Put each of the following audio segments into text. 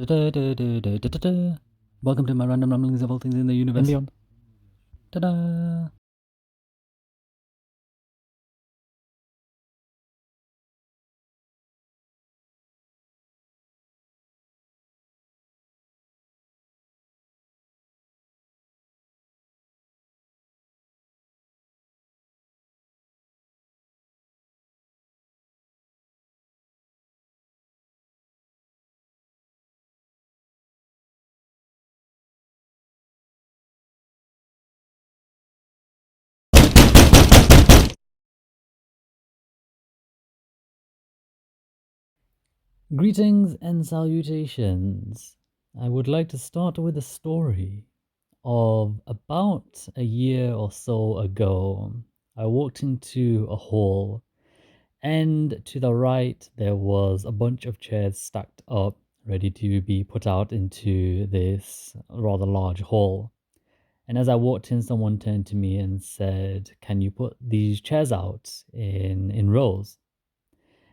Welcome to my random ramblings of all things in the universe and beyond. Ta-da! Greetings and salutations. I would like to start with a story of about a year or so ago. I walked into a hall, and to the right, there was a bunch of chairs stacked up, ready to be put out into this rather large hall. And as I walked in, someone turned to me and said, "Can you put these chairs out in rows?"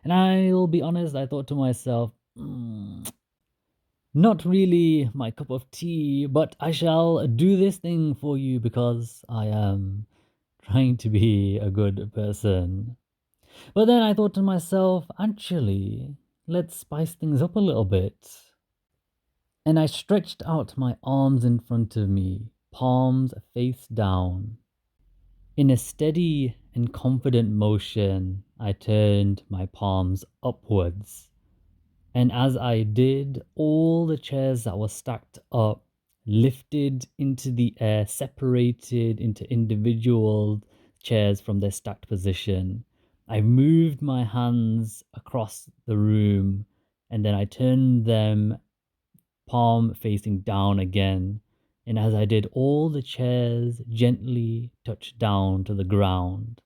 And I'll be honest, I thought to myself, not really my cup of tea, but I shall do this thing for you because I am trying to be a good person. But then I thought to myself, actually, let's spice things up a little bit. And I stretched out my arms in front of me, palms face down. In a steady and confident motion, I turned my palms upwards. And as I did, all the chairs that were stacked up lifted into the air, separated into individual chairs from their stacked position. I moved my hands across the room and then I turned them palm facing down again. And as I did, all the chairs gently touched down to the ground.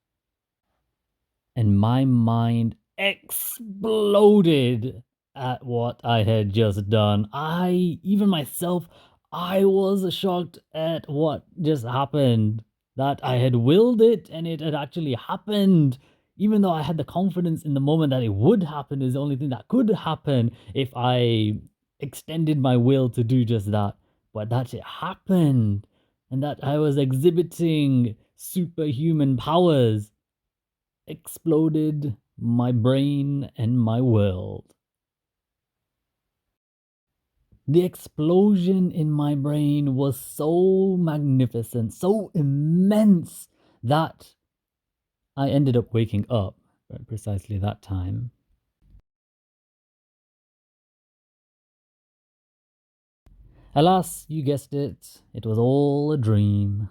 And my mind exploded at what I had just done. Even myself, I was shocked at what just happened. That I had willed it and it had actually happened. Even though I had the confidence in the moment that it would happen, is the only thing that could happen if I extended my will to do just that. But that it happened and that I was exhibiting superhuman powers exploded my brain and my world. The explosion in my brain was so magnificent, so immense, that I ended up waking up at precisely that time. Alas, you guessed it was all a dream.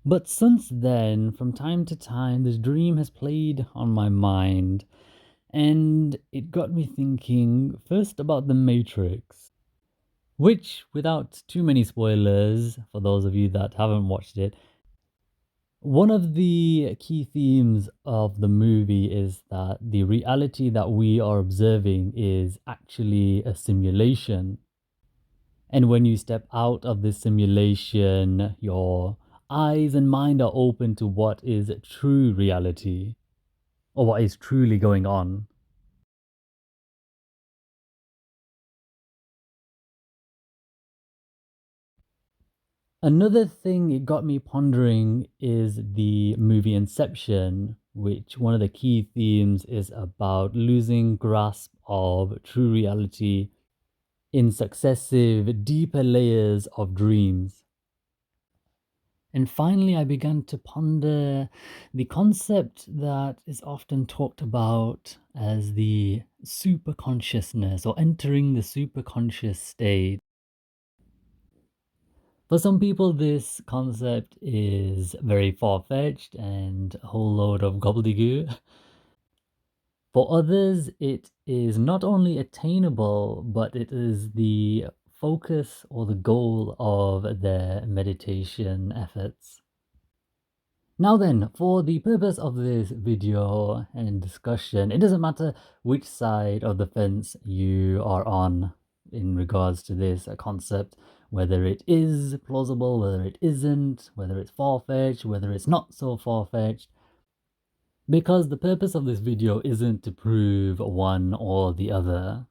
But since then, from time to time, this dream has played on my mind, and it got me thinking first about the Matrix, which, without too many spoilers for those of you that haven't watched it, one of the key themes of the movie is that the reality that we are observing is actually a simulation. And when you step out of this simulation, your eyes and mind are open to what is true reality, or what is truly going on. Another thing it got me pondering is the movie Inception, which one of the key themes is about losing grasp of true reality in successive deeper layers of dreams. And finally, I began to ponder the concept that is often talked about as the superconsciousness or entering the superconscious state. For some people, this concept is very far-fetched and a whole load of gobbledygook. For others, it is not only attainable, but it is the focus or the goal of their meditation efforts. Now then, for the purpose of this video and discussion, it doesn't matter which side of the fence you are on in regards to this concept. whether it is plausible, whether it isn't, whether it's far-fetched, whether it's not so far-fetched. Because the purpose of this video isn't to prove one or the other.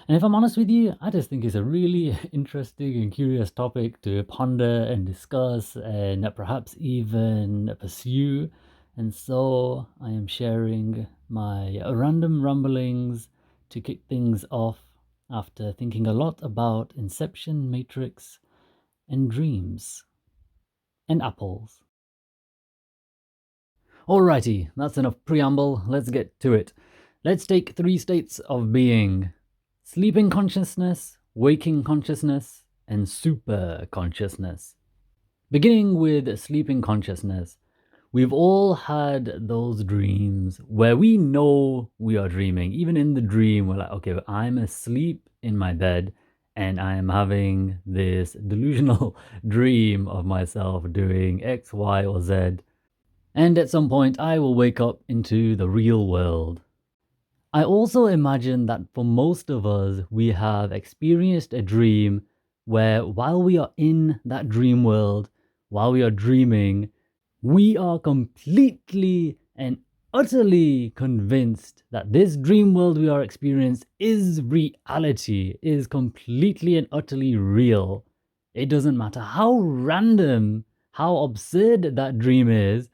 And if I'm honest with you, I just think it's a really interesting and curious topic to ponder and discuss and perhaps even pursue. And so I am sharing my random rumblings to kick things off after thinking a lot about Inception, Matrix, and dreams. And apples. Alrighty, that's enough preamble, let's get to it. Let's take 3 states of being: sleeping consciousness, waking consciousness, and super consciousness. Beginning with sleeping consciousness, we've all had those dreams where we know we are dreaming. Even in the dream, we're like, okay, I'm asleep in my bed and I am having this delusional dream of myself doing X, Y, or Z. And at some point, I will wake up into the real world. I also imagine that for most of us, we have experienced a dream where while we are in that dream world, while we are dreaming, we are completely and utterly convinced that this dream world we are experiencing is reality, is completely and utterly real. It doesn't matter how random, how absurd that dream is.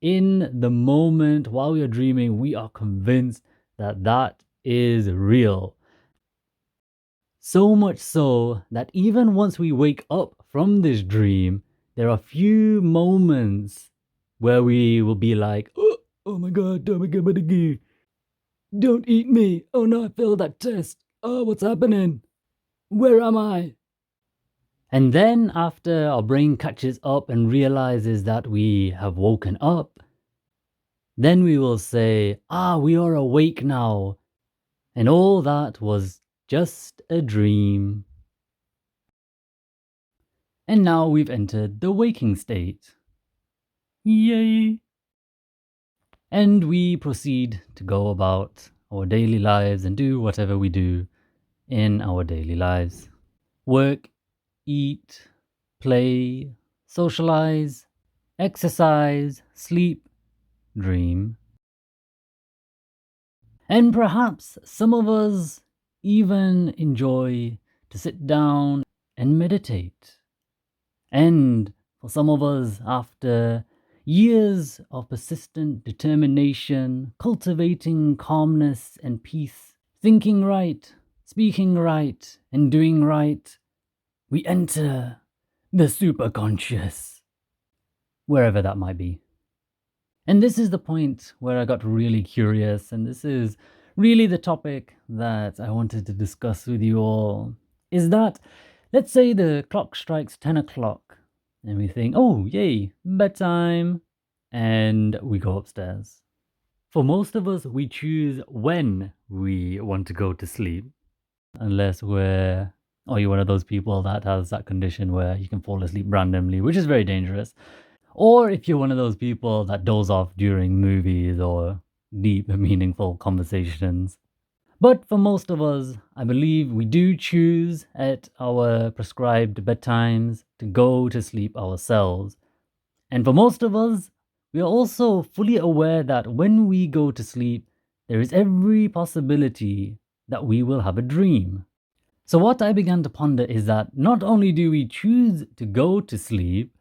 In the moment while we are dreaming, we are convinced that that is real. So much so that even once we wake up from this dream, there are few moments where we will be like, oh my god, don't eat me. Oh no, I failed that test. Oh, what's happening? Where am I? And then after our brain catches up and realizes that we have woken up, then we will say, we are awake now. And all that was just a dream. And now we've entered the waking state. Yay! And we proceed to go about our daily lives and do whatever we do in our daily lives. Work, eat, play, socialize, exercise, sleep, dream. And perhaps some of us even enjoy to sit down and meditate. And for some of us, after years of persistent determination, cultivating calmness and peace, thinking right, speaking right, and doing right, we enter the superconscious, wherever that might be. And this is the point where I got really curious, and this is really the topic that I wanted to discuss with you all, is that, let's say the clock strikes 10 o'clock, and we think, oh, yay, bedtime, and we go upstairs. For most of us, we choose when we want to go to sleep, unless you're one of those people that has that condition where you can fall asleep randomly, which is very dangerous. Or if you're one of those people that doze off during movies or deep, meaningful conversations. But for most of us, I believe we do choose at our prescribed bedtimes to go to sleep ourselves. And for most of us, we are also fully aware that when we go to sleep, there is every possibility that we will have a dream. So what I began to ponder is that not only do we choose to go to sleep,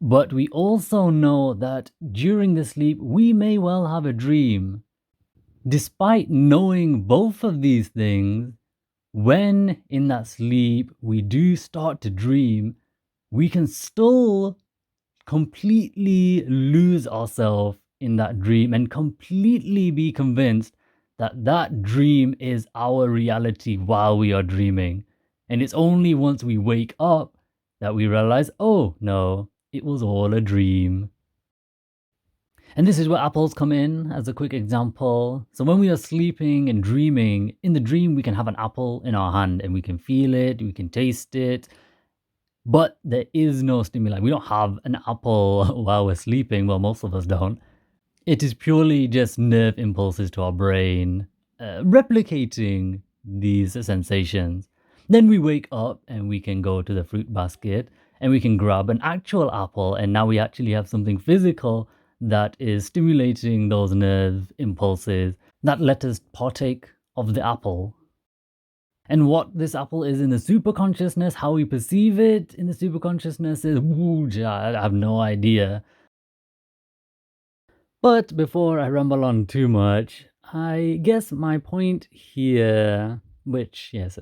but we also know that during the sleep, we may well have a dream. Despite knowing both of these things, when in that sleep we do start to dream, we can still completely lose ourselves in that dream and completely be convinced that that dream is our reality while we are dreaming. And it's only once we wake up that we realize, oh no, it was all a dream. And this is where apples come in as a quick example. So when we are sleeping and dreaming, in the dream we can have an apple in our hand and we can feel it, we can taste it, but there is no stimuli. We don't have an apple while we're sleeping. Well, most of us don't. It is purely just nerve impulses to our brain replicating these sensations. Then we wake up and we can go to the fruit basket and we can grab an actual apple, and now we actually have something physical that is stimulating those nerve impulses that let us partake of the apple. And what this apple is in the superconsciousness, how we perceive it in the superconsciousness is, I have no idea. But before I ramble on too much, I guess my point here, which, yes,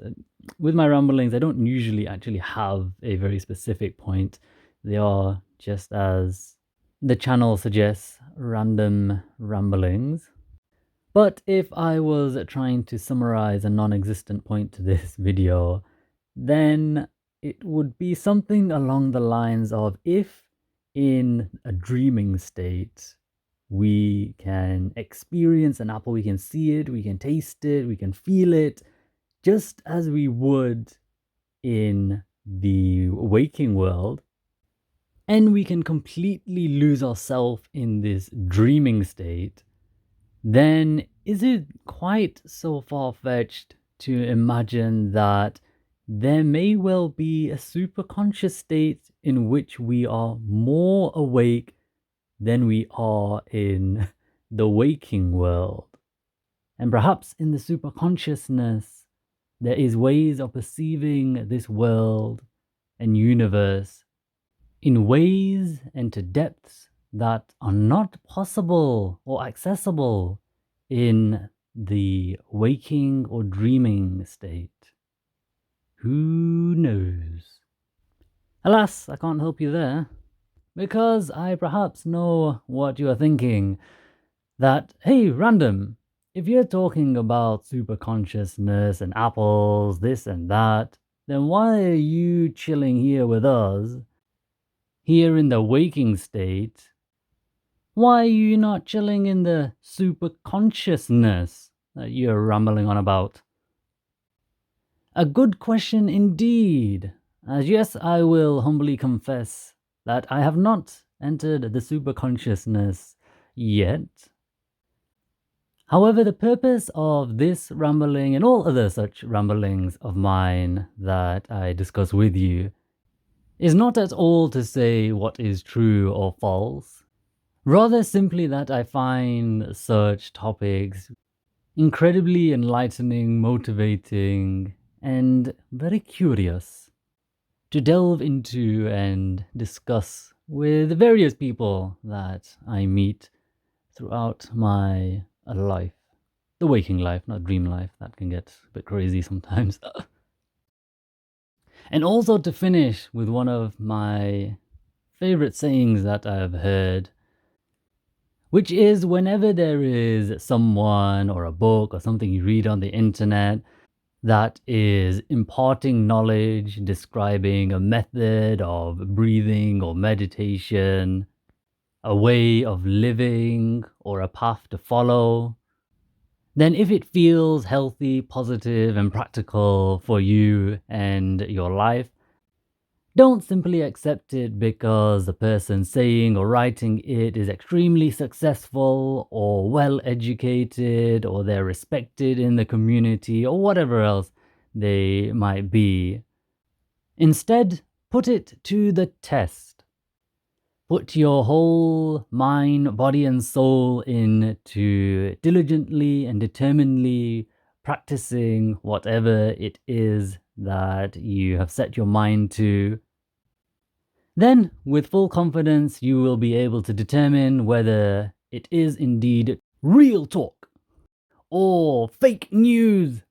with my ramblings, I don't usually actually have a very specific point. They are just as the channel suggests, random ramblings. But if I was trying to summarize a non-existent point to this video, then it would be something along the lines of, if in a dreaming state we can experience an apple, we can see it, we can taste it, we can feel it, just as we would in the waking world, and we can completely lose ourselves in this dreaming state, then is it quite so far-fetched to imagine that there may well be a superconscious state in which we are more awake than we are in the waking world? And perhaps in the superconsciousness, there is ways of perceiving this world and universe in ways and to depths that are not possible or accessible in the waking or dreaming state. Who knows? Alas, I can't help you there, because I perhaps know what you are thinking. That, hey, random, if you're talking about superconsciousness and apples, this and that, then why are you chilling here with us, here in the waking state? Why are you not chilling in the superconsciousness that you're rambling on about? A good question indeed, as yes, I will humbly confess that I have not entered the superconsciousness yet. However, the purpose of this rambling and all other such ramblings of mine that I discuss with you is not at all to say what is true or false, rather simply that I find such topics incredibly enlightening, motivating, and very curious to delve into and discuss with various people that I meet throughout my life. The waking life, not dream life. That can get a bit crazy sometimes. And also to finish with one of my favorite sayings that I've heard, which is, whenever there is someone or a book or something you read on the internet that is imparting knowledge, describing a method of breathing or meditation, a way of living or a path to follow, then if it feels healthy, positive, and practical for you and your life, don't simply accept it because the person saying or writing it is extremely successful or well educated or they're respected in the community or whatever else they might be. Instead, put it to the test. Put your whole mind, body, and soul into diligently and determinedly practicing whatever it is that you have set your mind to. Then, with full confidence, you will be able to determine whether it is indeed real talk or fake news.